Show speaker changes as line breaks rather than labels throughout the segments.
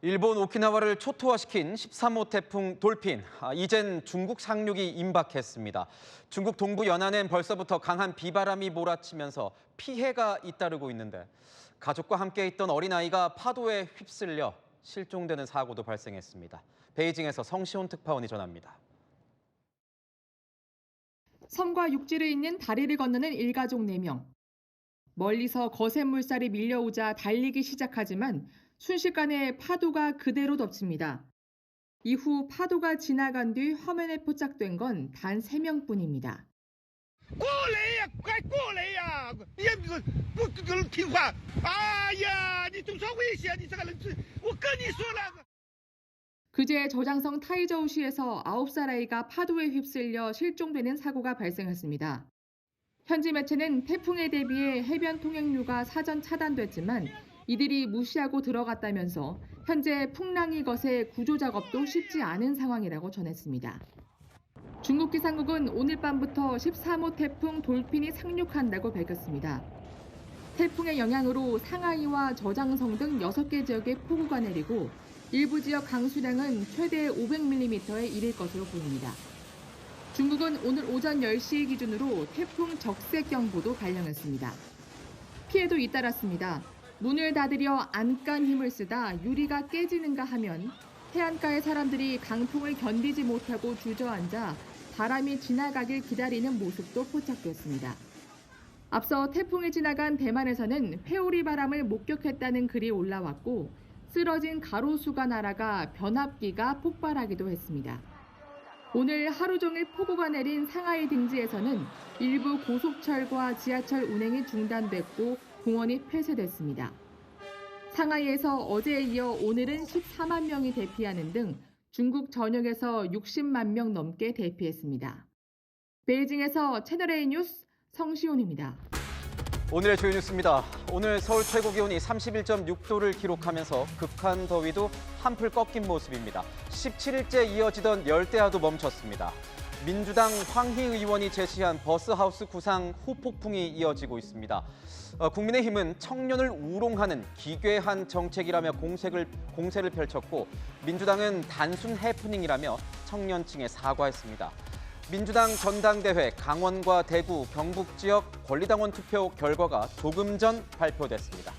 일본 오키나와를 초토화시킨 13호 태풍 돌핀. 이젠 중국 상륙이 임박했습니다. 중국 동부 연안엔 벌써부터 강한 비바람이 몰아치면서 피해가 잇따르고 있는데 가족과 함께 있던 어린아이가 파도에 휩쓸려 실종되는 사고도 발생했습니다. 베이징에서 성시온 특파원이 전합니다.
섬과 육지를 잇는 다리를 건너는 일가족 4명. 멀리서 거센 물살이 밀려오자 달리기 시작하지만 순식간에 파도가 그대로 덮칩니다. 이후 파도가 지나간 뒤 화면에 포착된 건 단 3명뿐입니다.
过来呀，快过来呀！不听话！哎呀，你总算危险，你这个人，我跟你说了。
그제 저장성 타이저우시에서 9살 아이가 파도에 휩쓸려 실종되는 사고가 발생했습니다. 현지 매체는 태풍에 대비해 해변 통행료가 사전 차단됐지만 이들이 무시하고 들어갔다면서 현재 풍랑이 거세 구조 작업도 쉽지 않은 상황이라고 전했습니다. 중국 기상국은 오늘 밤부터 13호 태풍 돌핀이 상륙한다고 밝혔습니다. 태풍의 영향으로 상하이와 저장성 등 6개 지역에 폭우가 내리고 일부 지역 강수량은 최대 500mm에 이를 것으로 보입니다. 중국은 오늘 오전 10시 기준으로 태풍 적색경보도 발령했습니다. 피해도 잇따랐습니다. 문을 닫으려 안간 힘을 쓰다 유리가 깨지는가 하면 해안가의 사람들이 강풍을 견디지 못하고 주저앉아 바람이 지나가길 기다리는 모습도 포착됐습니다. 앞서 태풍이 지나간 대만에서는 회오리 바람을 목격했다는 글이 올라왔고 쓰러진 가로수가 날아가 변압기가 폭발하기도 했습니다. 오늘 하루 종일 폭우가 내린 상하이 등지에서는 일부 고속철과 지하철 운행이 중단됐고 공원이 폐쇄됐습니다. 상하이에서 어제에 이어 오늘은 14만 명이 대피하는 등 중국 전역에서 60만 명 넘게 대피했습니다. 베이징에서 채널A 뉴스 성시온입니다.
오늘의 주요 뉴스입니다. 오늘 서울 최고 기온이 31.6도를 기록하면서 극한 더위도 한풀 꺾인 모습입니다. 17일째 이어지던 열대야도 멈췄습니다. 민주당 황희 의원이 제시한 버스하우스 구상 후폭풍이 이어지고 있습니다. 국민의힘은 청년을 우롱하는 기괴한 정책이라며 공세를 펼쳤고 민주당은 단순 해프닝이라며 청년층에 사과했습니다. 민주당 전당대회 강원과 대구, 경북 지역 권리당원 투표 결과가 조금 전 발표됐습니다.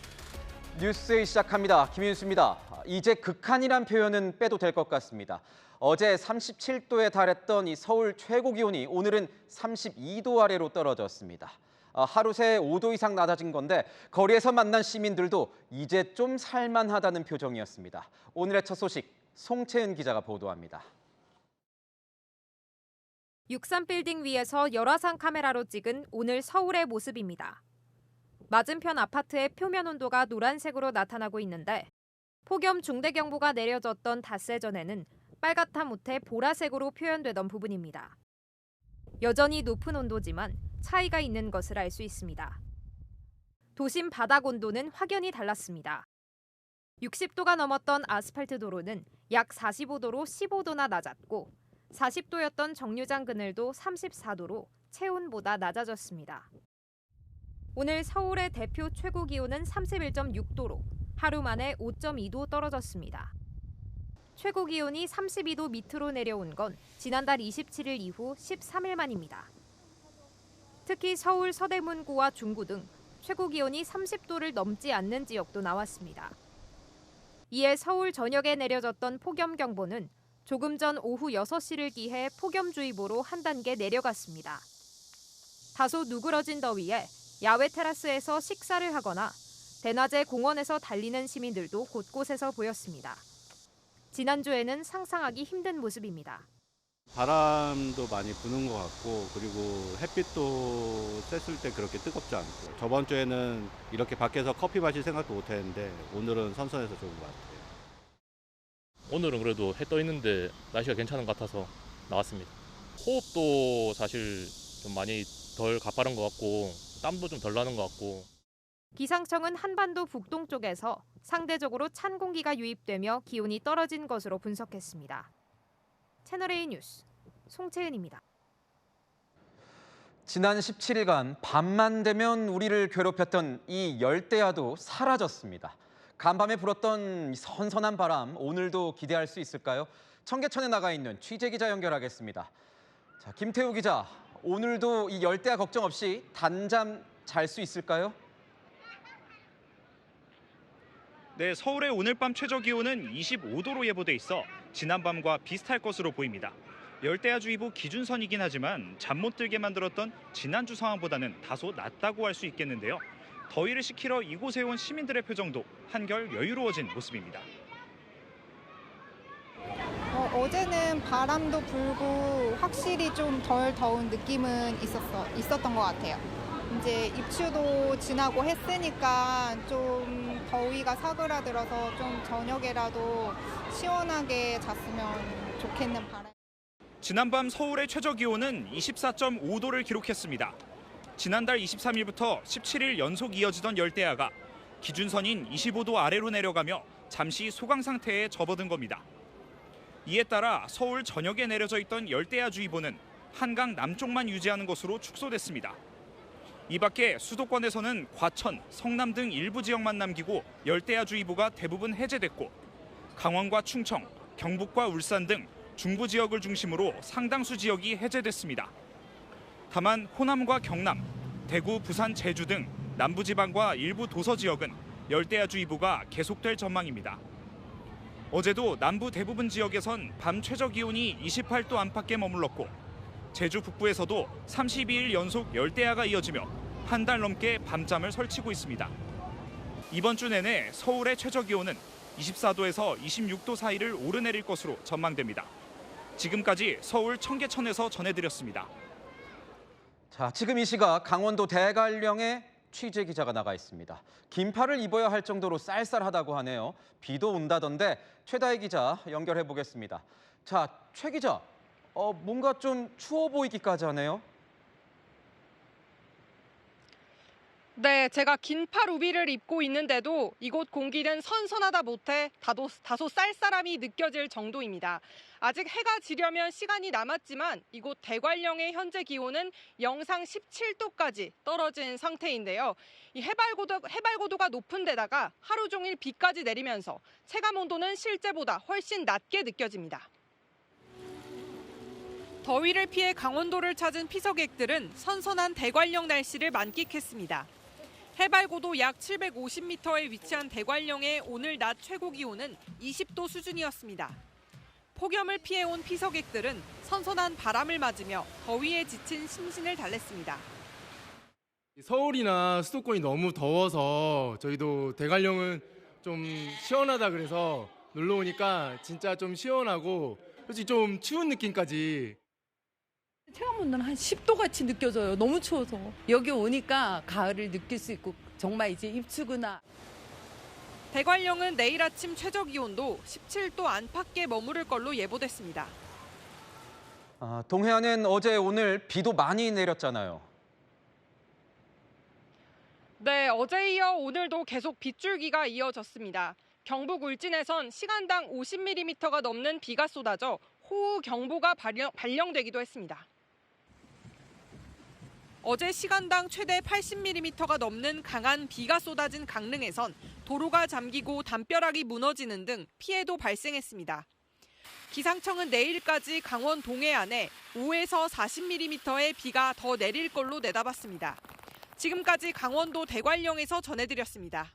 뉴스 시작합니다. 김윤수입니다. 이제 극한이란 표현은 빼도 될 것 같습니다. 어제 37도에 달했던 이 서울 최고 기온이 오늘은 32도 아래로 떨어졌습니다. 하루 새 5도 이상 낮아진 건데 거리에서 만난 시민들도 이제 좀 살만하다는 표정이었습니다. 오늘의 첫 소식 송채은 기자가 보도합니다.
63빌딩 위에서 열화상 카메라로 찍은 오늘 서울의 모습입니다. 맞은편 아파트의 표면 온도가 노란색으로 나타나고 있는데 폭염 중대경보가 내려졌던 닷새 전에는 빨갛다 못해 보라색으로 표현되던 부분입니다. 여전히 높은 온도지만 차이가 있는 것을 알 수 있습니다. 도심 바닥 온도는 확연히 달랐습니다. 60도가 넘었던 아스팔트 도로는 약 45도로 15도나 낮았고 40도였던 정류장 그늘도 34도로 체온보다 낮아졌습니다. 오늘 서울의 대표 최고 기온은 31.6도로 하루 만에 5.2도 떨어졌습니다. 최고 기온이 32도 밑으로 내려온 건 지난달 27일 이후 13일 만입니다. 특히 서울 서대문구와 중구 등 최고 기온이 30도를 넘지 않는 지역도 나왔습니다. 이에 서울 전역에 내려졌던 폭염경보는 조금 전 오후 6시를 기해 폭염주의보로 한 단계 내려갔습니다. 다소 누그러진 더위에 야외 테라스에서 식사를 하거나 대낮에 공원에서 달리는 시민들도 곳곳에서 보였습니다. 지난주에는 상상하기 힘든 모습입니다.
바람도 많이 부는 것 같고 그리고 햇빛도 쐈을 때 그렇게 뜨겁지 않고 저번 주에는 이렇게 밖에서 커피 마실 생각도 못 했는데 오늘은 선선해서 좋은 것 같아요.
오늘은 그래도 해 떠 있는데 날씨가 괜찮은 것 같아서 나왔습니다. 호흡도 사실 좀 많이 덜 가빠른 것 같고 땀도 좀 덜 나는 것 같고.
기상청은 한반도 북동쪽에서 상대적으로 찬 공기가 유입되며 기온이 떨어진 것으로 분석했습니다. 채널A 뉴스 송채은입니다.
지난 17일간 밤만 되면 우리를 괴롭혔던 이 열대야도 사라졌습니다. 간밤에 불었던 선선한 바람, 오늘도 기대할 수 있을까요? 청계천에 나가 있는 취재 기자 연결하겠습니다. 자, 김태우 기자, 오늘도 이 열대야 걱정 없이 단잠 잘 수 있을까요?
네, 서울의 오늘 밤 최저 기온은 25도로 예보돼 있어 지난밤과 비슷할 것으로 보입니다. 열대야주의보 기준선이긴 하지만 잠 못 들게 만들었던 지난주 상황보다는 다소 낫다고 할 수 있겠는데요. 더위를 식히러 이곳에 온 시민들의 표정도 한결 여유로워진 모습입니다.
어제는 바람도 불고 확실히 좀 덜 더운 느낌은 있었던 것 같아요. 이제 입추도 지나고 했으니까 좀 더위가 사그라들어서 좀 저녁에라도 시원하게 잤으면 좋겠는 바람.
지난밤 서울의 최저 기온은 24.5도를 기록했습니다. 지난달 23일부터 17일 연속 이어지던 열대야가 기준선인 25도 아래로 내려가며 잠시 소강 상태에 접어든 겁니다. 이에 따라 서울 전역에 내려져 있던 열대야주의보는 한강 남쪽만 유지하는 것으로 축소됐습니다. 이 밖에 수도권에서는 과천, 성남 등 일부 지역만 남기고 열대야주의보가 대부분 해제됐고 강원과 충청, 경북과 울산 등 중부 지역을 중심으로 상당수 지역이 해제됐습니다. 다만 호남과 경남, 대구, 부산, 제주 등 남부지방과 일부 도서 지역은 열대야주의보가 계속될 전망입니다. 어제도 남부 대부분 지역에선 밤 최저 기온이 28도 안팎에 머물렀고 제주 북부에서도 32일 연속 열대야가 이어지며 한 달 넘게 밤잠을 설치고 있습니다. 이번 주 내내 서울의 최저 기온은 24도에서 26도 사이를 오르내릴 것으로 전망됩니다. 지금까지 서울 청계천에서 전해드렸습니다.
자, 지금 이 시각 강원도 대관령에 취재 기자가 나가 있습니다. 긴팔을 입어야 할 정도로 쌀쌀하다고 하네요. 비도 온다던데 최다희 기자 연결해 보겠습니다. 자, 최 기자, 뭔가 좀 추워 보이기까지 하네요.
네, 제가 긴팔 우비를 입고 있는데도 이곳 공기는 선선하다 못해 다소 쌀쌀함이 느껴질 정도입니다. 아직 해가 지려면 시간이 남았지만 이곳 대관령의 현재 기온은 영상 17도까지 떨어진 상태인데요. 이 해발고도가 높은 데다가 하루 종일 비까지 내리면서 체감 온도는 실제보다 훨씬 낮게 느껴집니다. 더위를 피해 강원도를 찾은 피서객들은 선선한 대관령 날씨를 만끽했습니다. 해발고도 약 750m에 위치한 대관령의 오늘 낮 최고 기온은 20도 수준이었습니다. 폭염을 피해온 피서객들은 선선한 바람을 맞으며 더위에 지친 심신을 달랬습니다.
서울이나 수도권이 너무 더워서 저희도 대관령은 좀 시원하다 그래서 놀러 오니까 진짜 좀 시원하고 솔직히 좀 추운 느낌까지.
체감 온도는 한 10도 같이 느껴져요. 너무 추워서. 여기 오니까 가을을 느낄 수 있고 정말 이제 입추구나.
대관령은 내일 아침 최저 기온도 17도 안팎에 머무를 걸로 예보됐습니다.
동해안은 어제 오늘 비도 많이 내렸잖아요.
네, 어제 이어 오늘도 계속 빗줄기가 이어졌습니다. 경북 울진에선 시간당 50mm가 넘는 비가 쏟아져 호우경보가 발령되기도 했습니다. 어제 시간당 최대 80mm가 넘는 강한 비가 쏟아진 강릉에선 도로가 잠기고 담벼락이 무너지는 등 피해도 발생했습니다. 기상청은 내일까지 강원 동해안에 5에서 40mm의 비가 더 내릴 걸로 내다봤습니다. 지금까지 강원도 대관령에서 전해드렸습니다.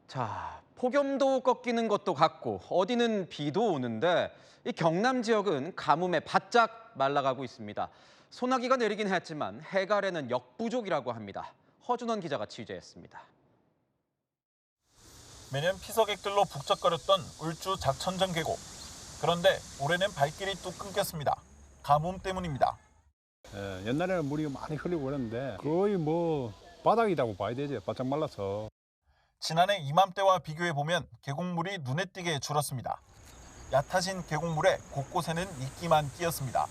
자, 폭염도 꺾이는 것도 같고 어디는 비도 오는데 이 경남 지역은 가뭄에 바짝 말라가고 있습니다. 소나기가 내리긴 했지만 해갈에는 역부족이라고 합니다. 허준원 기자가 취재했습니다.
매년 피서객들로 북적거렸던 울주 작천정 계곡. 그런데 올해는 발길이 뚝 끊겼습니다. 가뭄 때문입니다.
옛날에는 물이 많이 흐르고 그랬는데 거의 바닥이라고 봐야 되죠. 바짝 말라서.
지난해 이맘때와 비교해보면 계곡물이 눈에 띄게 줄었습니다. 얕아진 계곡물에 곳곳에는 이끼만 끼었습니다.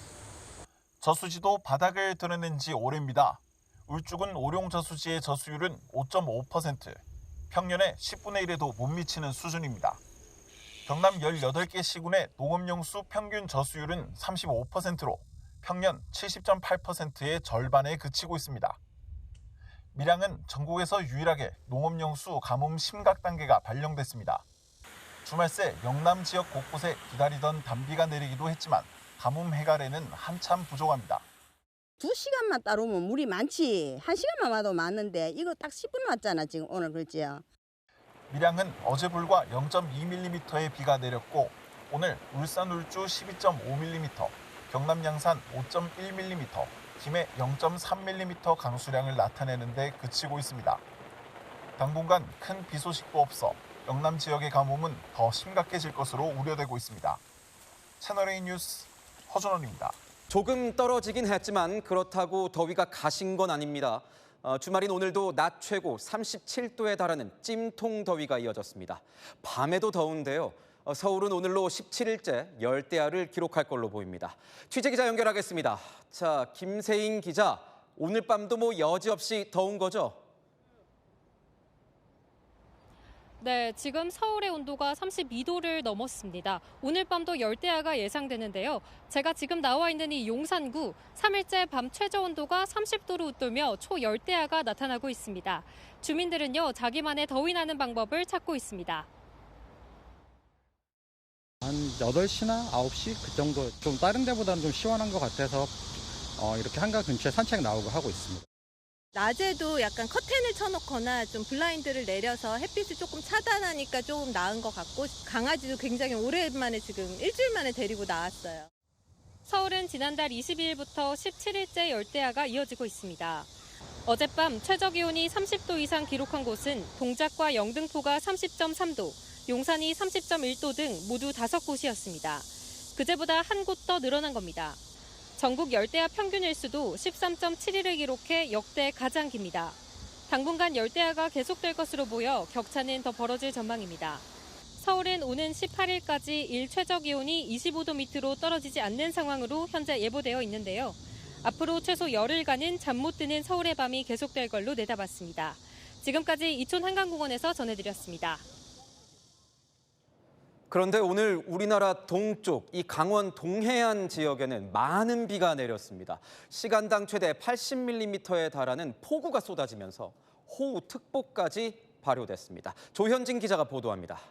저수지도 바닥을 드러낸 지 오래입니다. 울죽은 오룡저수지의 저수율은 5.5%, 평년의 10분의 1에도 못 미치는 수준입니다. 경남 18개 시군의 농업용수 평균 저수율은 35%로 평년 70.8%의 절반에 그치고 있습니다. 밀양은 전국에서 유일하게 농업용수 가뭄 심각 단계가 발령됐습니다. 주말 새 영남 지역 곳곳에 기다리던 단비가 내리기도 했지만 가뭄 해결에는 한참 부족합니다.
2시간만 따르면 물이 많지. 1시간만 와도 많은데 이거 딱 10분 왔잖아 지금 오늘 그렇지요.
밀양은 어제 불과 0.2mm의 비가 내렸고 오늘 울산 울주 12.5mm, 경남 양산 5.1mm, 김해 0.3mm 강수량을 나타내는 데 그치고 있습니다. 당분간 큰 비 소식도 없어 영남 지역의 가뭄은 더 심각해질 것으로 우려되고 있습니다. 채널A 뉴스 허준원입니다.
조금 떨어지긴 했지만 그렇다고 더위가 가신 건 아닙니다. 주말인 오늘도 낮 최고 37도에 달하는 찜통 더위가 이어졌습니다. 밤에도 더운데요. 서울은 오늘로 17일째 열대야를 기록할 걸로 보입니다. 취재기자 연결하겠습니다. 자, 김세인 기자, 오늘 밤도 뭐 여지없이 더운 거죠?
네, 지금 서울의 온도가 32도를 넘었습니다. 오늘 밤도 열대야가 예상되는데요. 제가 지금 나와 있는 이 용산구, 3일째 밤 최저 온도가 30도를 웃돌며 초열대야가 나타나고 있습니다. 주민들은요, 자기만의 더위 나는 방법을 찾고 있습니다.
한 8시나 9시 그 정도, 좀 다른 데보다는 좀 시원한 것 같아서 이렇게 한강 근처에 산책 나오고 하고 있습니다.
낮에도 약간 커튼을 쳐놓거나 좀 블라인드를 내려서 햇빛을 조금 차단하니까 조금 나은 것 같고, 강아지도 굉장히 오랜만에 지금 일주일 만에 데리고 나왔어요.
서울은 지난달 22일부터 17일째 열대야가 이어지고 있습니다. 어젯밤 최저 기온이 30도 이상 기록한 곳은 동작과 영등포가 30.3도, 용산이 30.1도 등 모두 5곳이었습니다. 그제보다 한 곳 더 늘어난 겁니다. 전국 열대야 평균 일수도 13.7일을 기록해 역대 가장 깁니다. 당분간 열대야가 계속될 것으로 보여 격차는 더 벌어질 전망입니다. 서울은 오는 18일까지 일 최저 기온이 25도 밑으로 떨어지지 않는 상황으로 현재 예보되어 있는데요. 앞으로 최소 열흘간은 잠 못 드는 서울의 밤이 계속될 걸로 내다봤습니다. 지금까지 이촌 한강공원에서 전해드렸습니다.
그런데 오늘 우리나라 동쪽, 이 강원 동해안 지역에는 많은 비가 내렸습니다. 시간당 최대 80mm에 달하는 폭우가 쏟아지면서 호우특보까지 발효됐습니다. 조현진 기자가 보도합니다.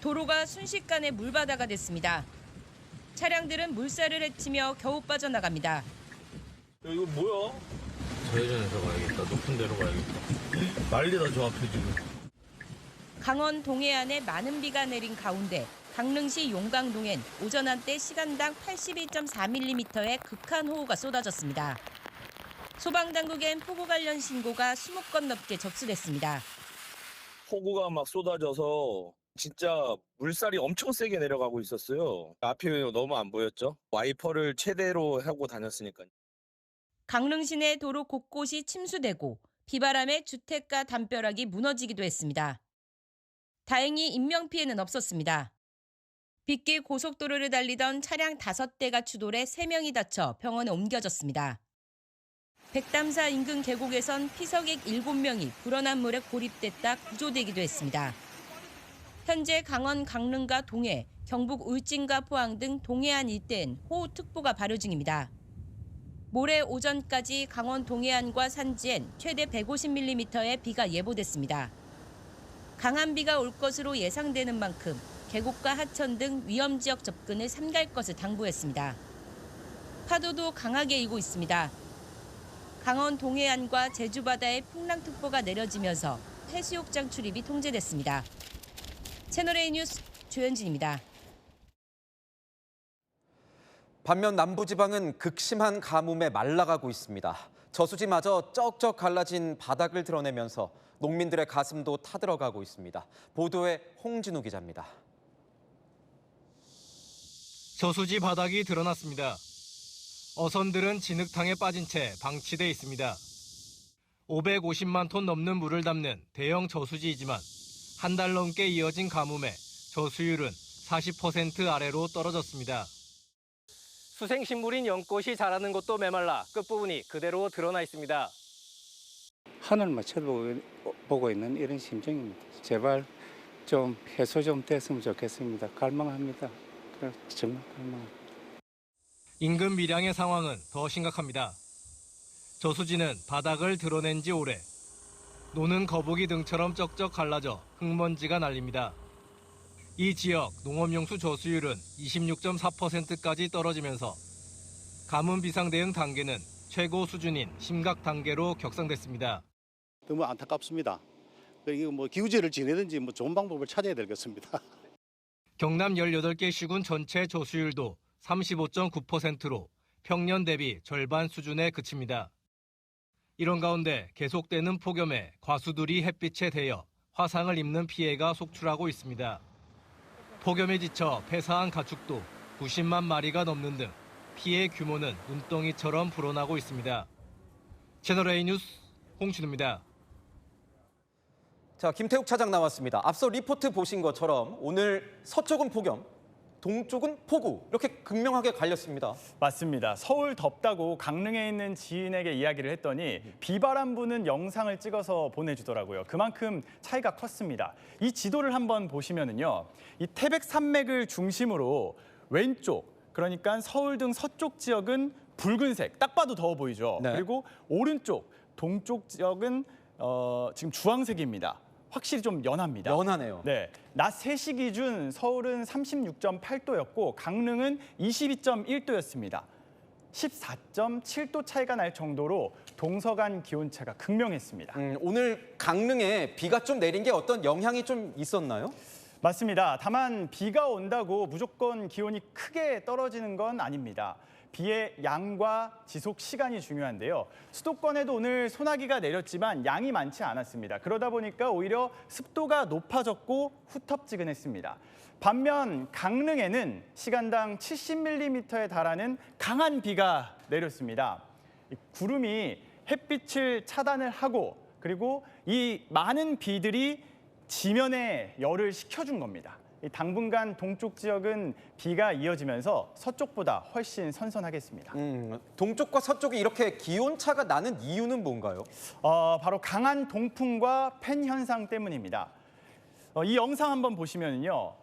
도로가 순식간에 물바다가 됐습니다. 차량들은 물살을 헤치며 겨우 빠져나갑니다.
야, 이거 뭐야? 좌회전해서 가야겠다. 높은 데로 가야겠다. 난리다 저 앞에 지금.
강원 동해안에 많은 비가 내린 가운데 강릉시 용강동엔 오전 한때 시간당 82.4mm의 극한 호우가 쏟아졌습니다. 소방당국엔 폭우 관련 신고가 20건 넘게 접수됐습니다.
폭우가 막 쏟아져서 진짜 물살이 엄청 세게 내려가고 있었어요. 앞이 너무 안 보였죠? 와이퍼를 최대로 하고 다녔으니까요.
강릉 시내 도로 곳곳이 침수되고 비바람에 주택가 담벼락이 무너지기도 했습니다. 다행히 인명피해는 없었습니다. 빗길 고속도로를 달리던 차량 5대가 추돌해 3명이 다쳐 병원에 옮겨졌습니다. 백담사 인근 계곡에선 피서객 7명이 불어난 물에 고립됐다 구조되기도 했습니다. 현재 강원 강릉과 동해, 경북 울진과 포항 등 동해안 일대엔 호우특보가 발효 중입니다. 모레 오전까지 강원 동해안과 산지엔 최대 150mm의 비가 예보됐습니다. 강한 비가 올 것으로 예상되는 만큼 계곡과 하천 등 위험 지역 접근을 삼갈 것을 당부했습니다. 파도도 강하게 일고 있습니다. 강원 동해안과 제주 바다에 풍랑특보가 내려지면서 해수욕장 출입이 통제됐습니다. 채널A 뉴스 조현진입니다.
반면 남부지방은 극심한 가뭄에 말라가고 있습니다. 저수지마저 쩍쩍 갈라진 바닥을 드러내면서 농민들의 가슴도 타들어가고 있습니다. 보도에 홍진우 기자입니다.
저수지 바닥이 드러났습니다. 어선들은 진흙탕에 빠진 채 방치돼 있습니다. 550만 톤 넘는 물을 담는 대형 저수지이지만 한 달 넘게 이어진 가뭄에 저수율은 40% 아래로 떨어졌습니다. 수생식물인 연꽃이 자라는 곳도 메말라 끝부분이 그대로 드러나 있습니다.
하늘만 쳐다보고 있는 이런 심정입니다. 제발 좀 해소 좀 됐으면 좋겠습니다. 갈망합니다. 정말 갈망합니다.
인근 밀양의 상황은 더 심각합니다. 저수지는 바닥을 드러낸 지 오래. 노는 거북이 등처럼 쩍쩍 갈라져 흙먼지가 날립니다. 이 지역 농업용수 저수율은 26.4%까지 떨어지면서 가뭄 비상 대응 단계는 최고 수준인 심각 단계로 격상됐습니다.
너무 안타깝습니다. 이거 기우제를 지내든지 좋은 방법을 찾아야 되겠습니다.
경남 18개 시군 전체 저수율도 35.9%로 평년 대비 절반 수준에 그칩니다. 이런 가운데 계속되는 폭염에 과수들이 햇빛에 데여 화상을 입는 피해가 속출하고 있습니다. 폭염에 지쳐 폐사한 가축도 90만 마리가 넘는 등 피해 규모는 눈덩이처럼 불어나고 있습니다. 채널A 뉴스 홍준우입니다.
자, 김태욱 차장 나왔습니다. 앞서 리포트 보신 것처럼 오늘 서쪽은 폭염, 동쪽은 폭우 이렇게 극명하게 갈렸습니다.
맞습니다. 서울 덥다고 강릉에 있는 지인에게 이야기를 했더니 비바람 부는 영상을 찍어서 보내주더라고요. 그만큼 차이가 컸습니다. 이 지도를 한번 보시면은요, 이 태백산맥을 중심으로 왼쪽, 그러니까 서울 등 서쪽 지역은 붉은색, 딱 봐도 더워 보이죠.
네.
그리고 오른쪽, 동쪽 지역은 지금 주황색입니다. 확실히 좀 연합니다.
연하네요.
네, 낮 3시 기준 서울은 36.8도였고 강릉은 22.1도였습니다. 14.7도 차이가 날 정도로 동서간 기온차가 극명했습니다.
오늘 강릉에 비가 좀 내린 게 어떤 영향이 좀 있었나요?
맞습니다. 다만 비가 온다고 무조건 기온이 크게 떨어지는 건 아닙니다. 비의 양과 지속 시간이 중요한데요. 수도권에도 오늘 소나기가 내렸지만 양이 많지 않았습니다. 그러다 보니까 오히려 습도가 높아졌고 후텁지근했습니다. 반면 강릉에는 시간당 70mm에 달하는 강한 비가 내렸습니다. 구름이 햇빛을 차단을 하고 그리고 이 많은 비들이 지면에 열을 식혀준 겁니다. 당분간 동쪽 지역은 비가 이어지면서 서쪽보다 훨씬 선선하겠습니다.
동쪽과 서쪽이 이렇게 기온차가 나는 이유는 뭔가요?
바로 강한 동풍과 팬 현상 때문입니다. 이 영상 한번 보시면요,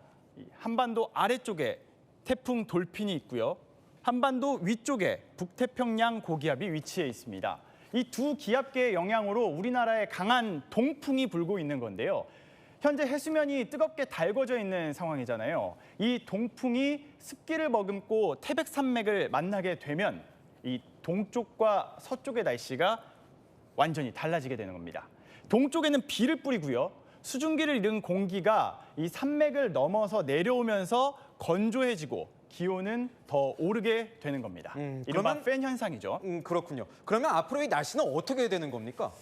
한반도 아래쪽에 태풍 돌핀이 있고요. 한반도 위쪽에 북태평양 고기압이 위치해 있습니다. 이 두 기압계의 영향으로 우리나라에 강한 동풍이 불고 있는 건데요. 현재 해수면이 뜨겁게 달궈져 있는 상황이잖아요. 이 동풍이 습기를 머금고 태백산맥을 만나게 되면 이 동쪽과 서쪽의 날씨가 완전히 달라지게 되는 겁니다. 동쪽에는 비를 뿌리고요. 수증기를 잃은 공기가 이 산맥을 넘어서 내려오면서 건조해지고 기온은 더 오르게 되는 겁니다. 이른바 팬 현상이죠.
그렇군요. 그러면 앞으로 이 날씨는 어떻게 되는 겁니까?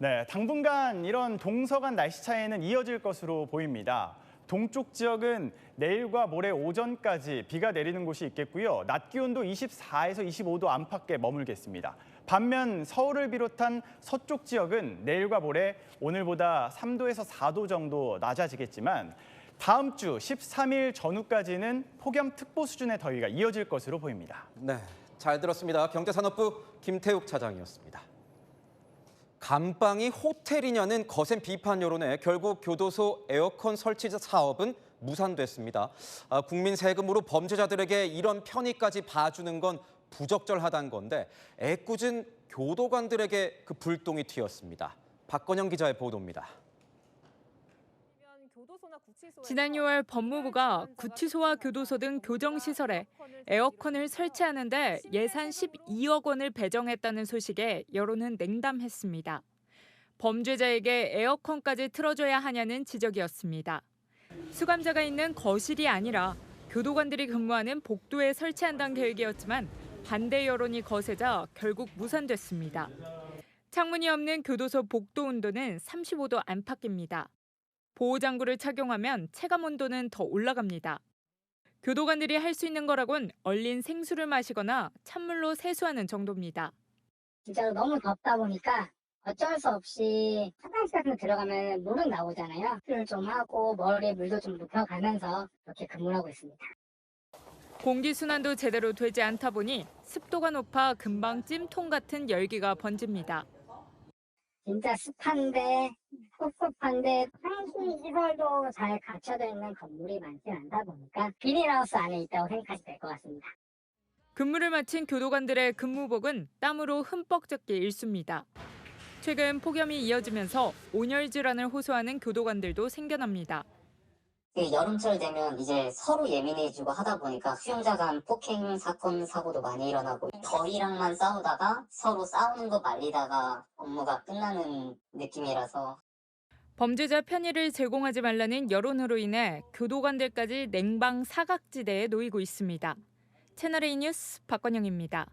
네, 당분간 이런 동서간 날씨 차이는 이어질 것으로 보입니다. 동쪽 지역은 내일과 모레 오전까지 비가 내리는 곳이 있겠고요. 낮 기온도 24에서 25도 안팎에 머물겠습니다. 반면 서울을 비롯한 서쪽 지역은 내일과 모레 오늘보다 3도에서 4도 정도 낮아지겠지만 다음 주 13일 전후까지는 폭염특보 수준의 더위가 이어질 것으로 보입니다.
네, 잘 들었습니다. 경제산업부 김태욱 차장이었습니다. 감방이 호텔이냐는 거센 비판 여론에 결국 교도소 에어컨 설치 사업은 무산됐습니다. 국민 세금으로 범죄자들에게 이런 편의까지 봐주는 건 부적절하다는 건데 애꿎은 교도관들에게 그 불똥이 튀었습니다. 박건영 기자의 보도입니다.
지난 6월 법무부가 구치소와 교도소 등 교정시설에 에어컨을 설치하는데 예산 12억 원을 배정했다는 소식에 여론은 냉담했습니다. 범죄자에게 에어컨까지 틀어줘야 하냐는 지적이었습니다. 수감자가 있는 거실이 아니라 교도관들이 근무하는 복도에 설치한다는 계획이었지만 반대 여론이 거세자 결국 무산됐습니다. 창문이 없는 교도소 복도 온도는 35도 안팎입니다. 보호장구를 착용하면 체감 온도는 더 올라갑니다. 교도관들이 할 수 있는 거라곤 얼린 생수를 마시거나 찬물로 세수하는 정도입니다.
진짜로 너무 덥다 보니까 어쩔 수 없이 화장실 같은 데 들어가면 물은 나오잖아요. 수를 좀 하고 머리에 물도 좀 눕혀가면서 이렇게 근무를 하고 있습니다.
공기순환도 제대로 되지 않다 보니 습도가 높아 금방 찜통 같은 열기가 번집니다.
진짜 습한데 꿉꿉한데 환기시설도 잘 갖춰져 있는 건물이 많지 않다 보니까 비닐하우스 안에 있다고 생각하시면 될 것 같습니다.
근무를 마친 교도관들의 근무복은 땀으로 흠뻑 젖게 일쑤입니다. 최근 폭염이 이어지면서 온열 질환을 호소하는 교도관들도 생겨납니다.
여름철 되면 이제 서로 예민해지고 하다 보니까 수용자 간 폭행 사건 사고도 많이 일어나고 더위랑만 싸우다가 서로 싸우는 거 말리다가 업무가 끝나는 느낌이라서
범죄자 편의를 제공하지 말라는 여론으로 인해 교도관들까지 냉방 사각지대에 놓이고 있습니다. 채널A 뉴스 박건영입니다.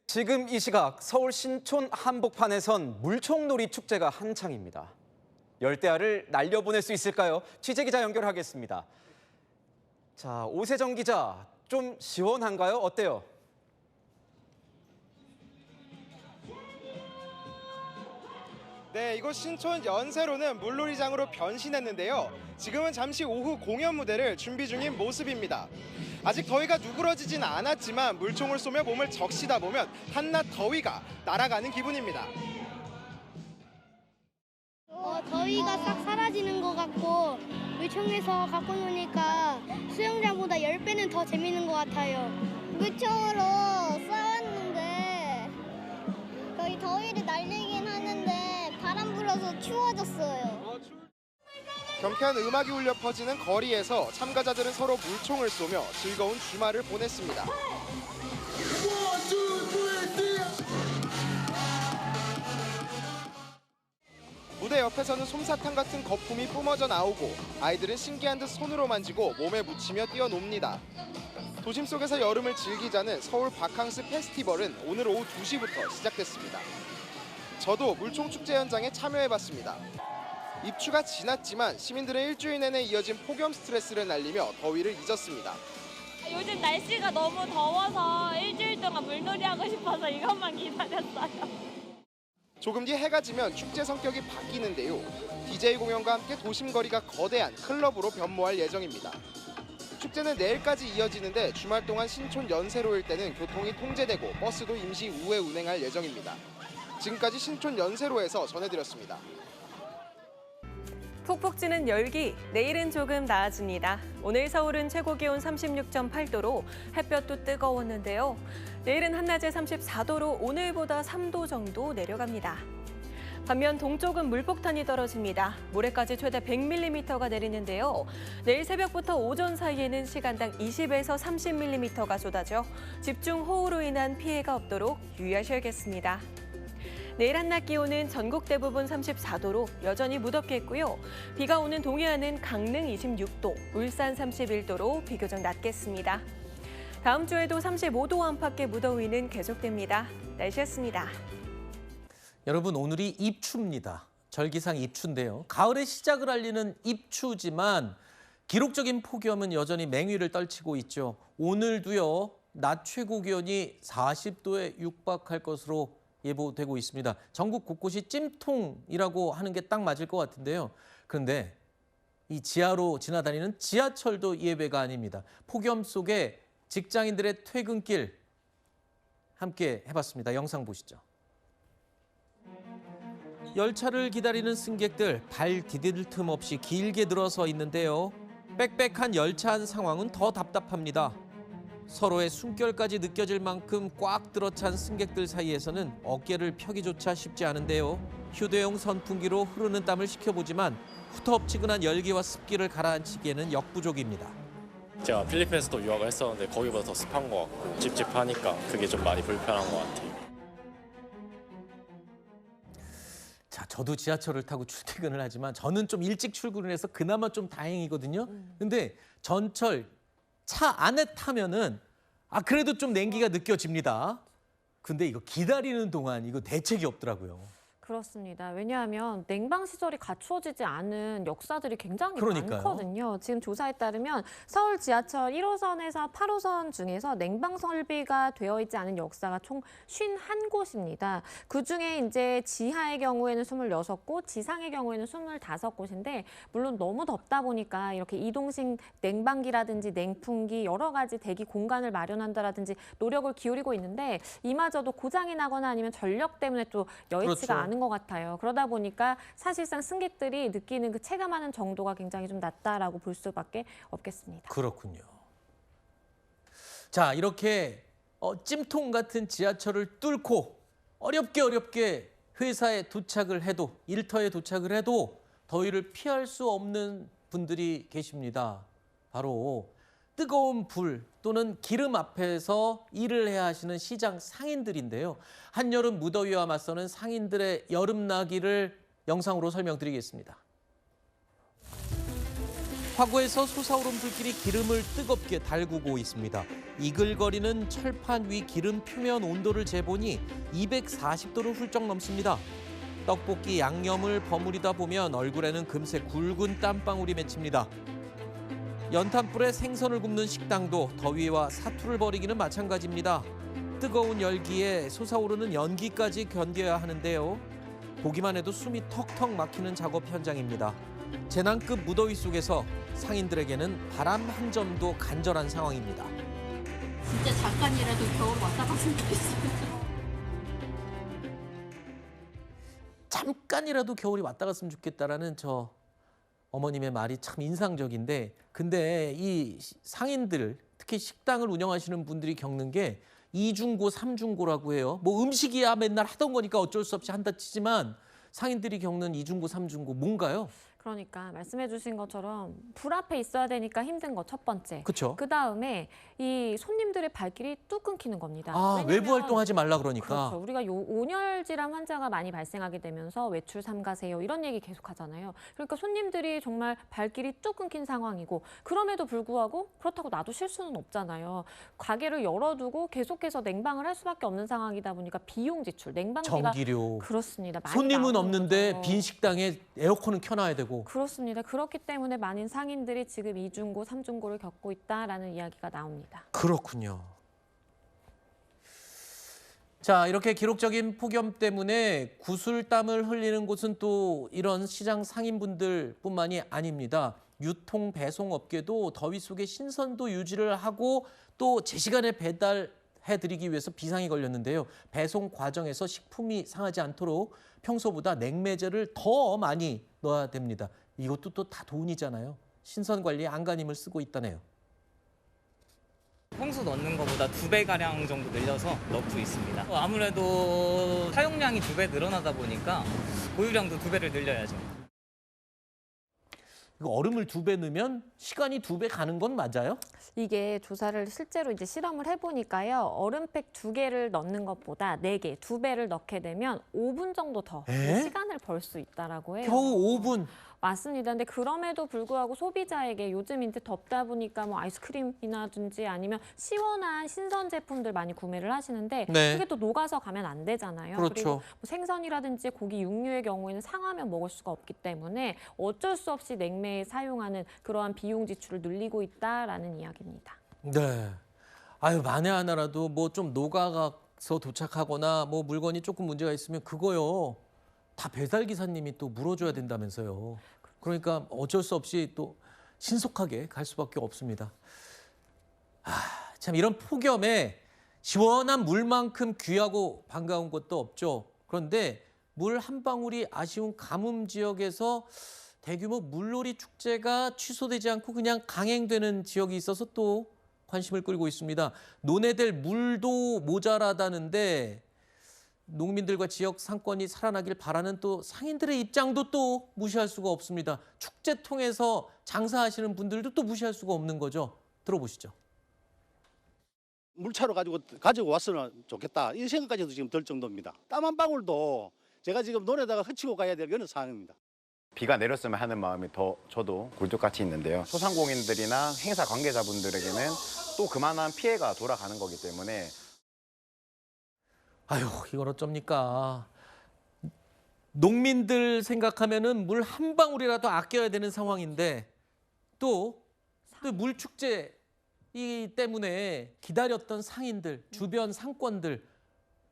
지금 이 시각 서울 신촌 한복판에선 물총놀이 축제가 한창입니다. 열대야를 날려보낼 수 있을까요? 취재기자 연결하겠습니다. 자, 오세정 기자, 좀 시원한가요? 어때요?
네, 이곳 신촌 연세로는 물놀이장으로 변신했는데요. 지금은 잠시 오후 공연 무대를 준비 중인 모습입니다. 아직 더위가 누그러지진 않았지만 물총을 쏘며 몸을 적시다 보면 한낮 더위가 날아가는 기분입니다.
더위가 싹 사라지는 것 같고 물총에서 갖고 노니까 수영장보다 10배는 더 재밌는 것 같아요. 물총으로 쏘았는데 거의 더위를 날리긴 하는데 바람 불어서 추워졌어요.
경쾌한 음악이 울려 퍼지는 거리에서 참가자들은 서로 물총을 쏘며 즐거운 주말을 보냈습니다. 무대 옆에서는 솜사탕 같은 거품이 뿜어져 나오고 아이들은 신기한 듯 손으로 만지고 몸에 묻히며 뛰어놉니다. 도심 속에서 여름을 즐기자는 서울 바캉스 페스티벌은 오늘 오후 2시부터 시작됐습니다. 저도 물총축제 현장에 참여해봤습니다. 입추가 지났지만 시민들은 일주일 내내 이어진 폭염 스트레스를 날리며 더위를 잊었습니다.
요즘 날씨가 너무 더워서 일주일 동안 물놀이 하고 싶어서 이것만 기다렸어요.
조금 뒤 해가 지면 축제 성격이 바뀌는데요. DJ 공연과 함께 도심 거리가 거대한 클럽으로 변모할 예정입니다. 축제는 내일까지 이어지는데 주말 동안 신촌 연세로 일대는 교통이 통제되고 버스도 임시 우회 운행할 예정입니다. 지금까지 신촌 연세로에서 전해드렸습니다.
푹푹 찌는 열기, 내일은 조금 나아집니다. 오늘 서울은 최고 기온 36.8도로 햇볕도 뜨거웠는데요. 내일은 한낮에 34도로 오늘보다 3도 정도 내려갑니다. 반면 동쪽은 물폭탄이 떨어집니다. 모레까지 최대 100mm가 내리는데요. 내일 새벽부터 오전 사이에는 시간당 20에서 30mm가 쏟아져 집중호우로 인한 피해가 없도록 유의하셔야겠습니다. 내일 한낮 기온은 전국 대부분 34도로 여전히 무덥겠고요. 비가 오는 동해안은 강릉 26도, 울산 31도로 비교적 낮겠습니다. 다음 주에도 35도 안팎의 무더위는 계속됩니다. 날씨였습니다.
여러분, 오늘이 입추입니다. 절기상 입추인데요. 가을의 시작을 알리는 입추지만 기록적인 폭염은 여전히 맹위를 떨치고 있죠. 오늘도요, 낮 최고 기온이 40도에 육박할 것으로 예보되고 있습니다. 전국 곳곳이 찜통이라고 하는 게 딱 맞을 것 같은데요. 그런데 이 지하로 지나다니는 지하철도 예외가 아닙니다. 폭염 속에 직장인들의 퇴근길 함께 해봤습니다. 영상 보시죠. 열차를 기다리는 승객들 발 디딜 틈 없이 길게 늘어서 있는데요. 빽빽한 열차 안 상황은 더 답답합니다. 서로의 숨결까지 느껴질 만큼 꽉 들어찬 승객들 사이에서는 어깨를 펴기조차 쉽지 않은데요. 휴대용 선풍기로 흐르는 땀을 식혀보지만 후텁지근한 열기와 습기를 가라앉히기에는 역부족입니다.
제가 필리핀에서도 유학을 했었는데 거기보다 더 습한 것 같고 찝찝하니까 그게 좀 많이 불편한 것 같아요.
자, 저도 지하철을 타고 출퇴근을 하지만 저는 좀 일찍 출근을 해서 그나마 좀 다행이거든요. 근데 전철 차 안에 타면은 그래도 좀 냉기가 느껴집니다. 근데 이거 기다리는 동안 이거 대책이 없더라고요.
그렇습니다. 왜냐하면 냉방 시설이 갖추어지지 않은 역사들이 굉장히
그러니까요.
많거든요. 지금 조사에 따르면 서울 지하철 1호선에서 8호선 중에서 냉방 설비가 되어 있지 않은 역사가 총 51곳입니다. 그중에 이제 지하의 경우에는 26곳, 지상의 경우에는 25곳인데 물론 너무 덥다 보니까 이렇게 이동식 냉방기라든지 냉풍기 여러 가지 대기 공간을 마련한다라든지 노력을 기울이고 있는데 이마저도 고장이 나거나 아니면 전력 때문에 또 여의치가
그렇죠.
않은 것 같아요. 그러다 보니까 사실상 승객들이 느끼는 그 체감하는 정도가 굉장히 좀 낮다라고 볼 수밖에 없겠습니다.
그렇군요. 자, 이렇게 찜통 같은 지하철을 뚫고 어렵게 회사에 도착을 해도, 일터에 도착을 해도 더위를 피할 수 없는 분들이 계십니다. 바로 뜨거운 불 또는 기름 앞에서 일을 해야 하시는 시장 상인들인데요. 한여름 무더위와 맞서는 상인들의 여름나기를 영상으로 설명드리겠습니다. 화구에서 솟아오른 불길이 기름을 뜨겁게 달구고 있습니다. 이글거리는 철판 위 기름 표면 온도를 재보니 240도를 훌쩍 넘습니다. 떡볶이 양념을 버무리다 보면 얼굴에는 금세 굵은 땀방울이 맺힙니다. 연탄불에 생선을 굽는 식당도 더위와 사투를 벌이기는 마찬가지입니다. 뜨거운 열기에 솟아오르는 연기까지 견뎌야 하는데요. 보기만 해도 숨이 턱턱 막히는 작업 현장입니다. 재난급 무더위 속에서 상인들에게는 바람 한 점도 간절한 상황입니다.
진짜 잠깐이라도 겨울 왔다 갔으면 좋겠어요.
잠깐이라도 겨울이 왔다 갔으면 좋겠다라는 저 어머님의 말이 참 인상적인데, 근데 이 상인들, 특히 식당을 운영하시는 분들이 겪는 게 이중고, 삼중고라고 해요. 뭐 음식이야 맨날 하던 거니까 어쩔 수 없이 한다 치지만 상인들이 겪는 이중고, 삼중고 뭔가요?
그러니까 말씀해 주신 것처럼 불 앞에 있어야 되니까 힘든 거 첫 번째.
그쵸.
그다음에 이 손님들의 발길이 뚝 끊기는 겁니다.
아,
왜냐면
외부 활동하지 말라 그러니까.
그렇죠. 우리가 온열 질환 환자가 많이 발생하게 되면서 외출 삼가세요 이런 얘기 계속 하잖아요. 그러니까 손님들이 정말 발길이 뚝 끊긴 상황이고, 그럼에도 불구하고 그렇다고 놔두실 수는 없잖아요. 가게를 열어두고 계속해서 냉방을 할 수밖에 없는 상황이다 보니까 비용 지출, 냉방비가
전기료.
그렇습니다. 많이
손님은
나오는
없는데
거죠.
빈 식당에 에어컨은 켜놔야 되고.
그렇습니다. 그렇기 때문에 많은 상인들이 지금 이중고, 삼중고를 겪고 있다라는 이야기가 나옵니다.
그렇군요. 자, 이렇게 기록적인 폭염 때문에 구슬땀을 흘리는 곳은 또 이런 시장 상인분들뿐만이 아닙니다. 유통 배송 업계도 더위 속에 신선도 유지를 하고 또 제 시간에 배달해드리기 위해서 비상이 걸렸는데요. 배송 과정에서 식품이 상하지 않도록 평소보다 냉매제를 더 많이 넣어야 됩니다. 이것도 또 다 돈이잖아요. 신선 관리에 안간힘을 쓰고 있다네요.
평소 넣는 것보다 2배가량 정도 늘려서 넣고 있습니다. 아무래도 사용량이 2배 늘어나다 보니까 보유량도 2배를 늘려야죠.
이거 얼음을 2배 넣으면 시간이 2배 가는 건 맞아요?
이게 조사를 실제로 이제 실험을 해보니까요. 얼음팩 2개를 넣는 것보다 4개, 2배를 넣게 되면 5분 정도 더 시간을 벌 수 있다라고 해요.
겨우 5분?
맞습니다. 근데 그럼에도 불구하고 소비자에게 요즘 이제 덥다 보니까 뭐 아이스크림이라든지 아니면 시원한 신선 제품들 많이 구매를 하시는데
네.
그게 또 녹아서 가면 안 되잖아요.
그렇죠.
그리고 뭐 생선이라든지 고기, 육류의 경우에는 상하면 먹을 수가 없기 때문에 어쩔 수 없이 냉매에 사용하는 그러한 비용 지출을 늘리고 있다라는 이야기입니다.
네. 아유, 만에 하나라도 뭐 좀 녹아서 도착하거나 뭐 물건이 조금 문제가 있으면 그거요. 다 배달 기사님이 또 물어줘야 된다면서요. 그러니까 어쩔 수 없이 또 신속하게 갈 수밖에 없습니다. 참 이런 폭염에 시원한 물만큼 귀하고 반가운 것도 없죠. 그런데 물 한 방울이 아쉬운 가뭄 지역에서 대규모 물놀이 축제가 취소되지 않고 그냥 강행되는 지역이 있어서 또 관심을 끌고 있습니다. 논해될 물도 모자라다는데 농민들과 지역 상권이 살아나길 바라는 또 상인들의 입장도 또 무시할 수가 없습니다. 축제 통해서 장사하시는 분들도 또 무시할 수가 없는 거죠. 들어보시죠.
물차로 가지고 왔으면 좋겠다. 이 생각까지도 지금 들 정도입니다. 땀 한 방울도 제가 지금 논에다가 헤치고 가야 될 그런 상황입니다.
비가 내렸으면 하는 마음이 더 저도 굴뚝같이 있는데요. 소상공인들이나 행사 관계자분들에게는 또 그만한 피해가 돌아가는 거기 때문에
아유, 이걸 어쩝니까? 농민들 생각하면은 물 한 방울이라도 아껴야 되는 상황인데 또 물축제 이 때문에 기다렸던 상인들, 주변 상권들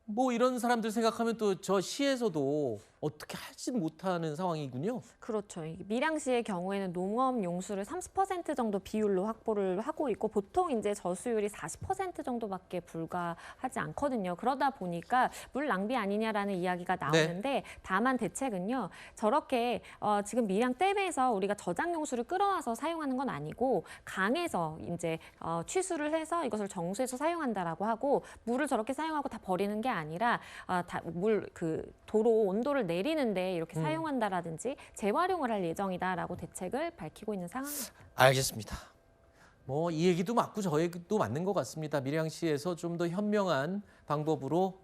뭐 이런 사람들 생각하면 또 저 시에서도 어떻게 하지 못하는 상황이군요.
그렇죠. 이 밀양시의 경우에는 농업 용수를 30% 정도 비율로 확보를 하고 있고 보통 이제 저수율이 40% 정도밖에 불과하지 않거든요. 그러다 보니까 물 낭비 아니냐라는 이야기가 나오는데 다만 대책은요. 저렇게 지금 밀양 댐에서 우리가 저장 용수를 끌어와서 사용하는 건 아니고 강에서 이제 취수를 해서 이것을 정수해서 사용한다라고 하고 물을 저렇게 사용하고 다 버리는 게 아니라 도로 온도를 내리는데 이렇게 사용한다라든지 재활용을 할 예정이다라고 대책을 밝히고 있는 상황입니다.
알겠습니다. 뭐 이 얘기도 맞고 저 얘기도 맞는 것 같습니다. 밀양시에서 좀 더 현명한 방법으로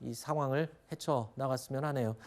이 상황을 헤쳐 나갔으면 하네요.